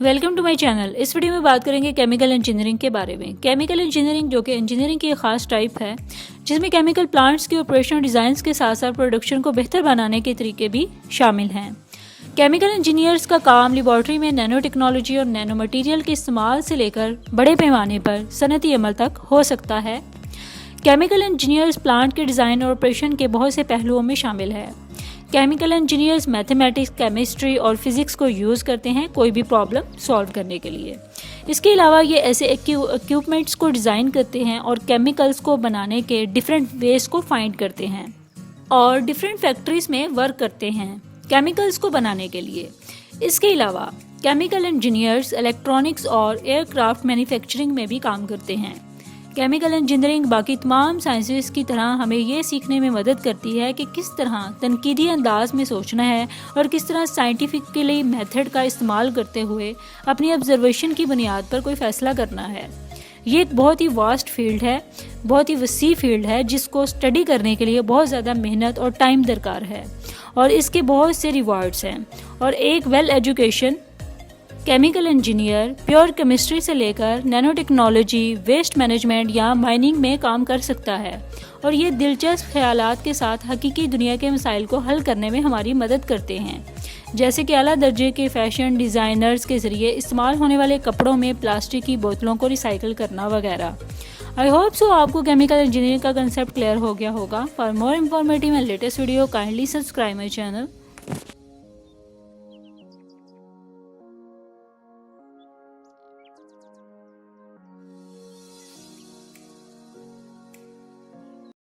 Welcome to my channel. इस video में बात करेंगे केमिकल इंजीनियरिंग के बारे में। केमिकल इंजीनियरिंग जो कि इंजीनियरिंग की एक खास टाइप है जिसमें केमिकल प्लांट्स की ऑपरेशन डिज़ाइंस के साथ साथ प्रोडक्शन को बेहतर बनाने के तरीके भी शामिल हैं। केमिकल इंजीनियर्स का काम लेबॉर्ट्री में नैनो टेक्नोलॉजी और नैनो मटीरियल के इस्तेमाल से लेकर बड़े पैमाने पर सनती अमल तक हो सकता है। केमिकल इंजीनियर्स प्लांट के डिज़ाइन और ऑपरेशन के बहुत से पहलुओं में शामिल है। केमिकल इंजीनियर्स मैथमेटिक्स, केमिस्ट्री और फिज़िक्स को यूज़ करते हैं कोई भी प्रॉब्लम सॉल्व करने के लिए। इसके अलावा ये ऐसे इक्विपमेंट्स को डिज़ाइन करते हैं और केमिकल्स को बनाने के डिफरेंट वेज को फाइंड करते हैं और डिफरेंट फैक्ट्रीज में वर्क करते हैं केमिकल्स को बनाने के लिए। इसके अलावा केमिकल इंजीनियर्स इलेक्ट्रॉनिक्स और एयरक्राफ्ट मैन्युफैक्चरिंग में भी काम करते हैं। केमिकल इंजीनियरिंग बाकी तमाम साइंसेस की तरह हमें ये सीखने में मदद करती है कि किस तरह तनकीदी अंदाज में सोचना है और किस तरह साइंटिफिकली मेथड का इस्तेमाल करते हुए अपनी ऑब्जर्वेशन की बुनियाद पर कोई फ़ैसला करना है। ये एक बहुत ही वास्ट फील्ड है, बहुत ही वसी फील्ड है जिसको स्टडी करने के लिए बहुत ज़्यादा मेहनत और टाइम दरकार है और इसके बहुत से रिवार्ड्स हैं। और एक well education chemical engineer pure chemistry से लेकर नैनो टेक्नोलॉजी, वेस्ट मैनेजमेंट या माइनिंग में काम कर सकता है और ये दिलचस्प ख्यालात के साथ हकीकी दुनिया के मसाइल को हल करने में हमारी मदद करते हैं, जैसे कि आला दर्जे के फैशन डिज़ाइनर्स के ज़रिए इस्तेमाल होने वाले कपड़ों में प्लास्टिक की बोतलों को रिसाइकिल करना वगैरह। आई होप सो आपको केमिकल इंजीनियरिंग का कंसेप्ट क्लियर हो गया होगा। For more informative and latest video kindly subscribe my channel.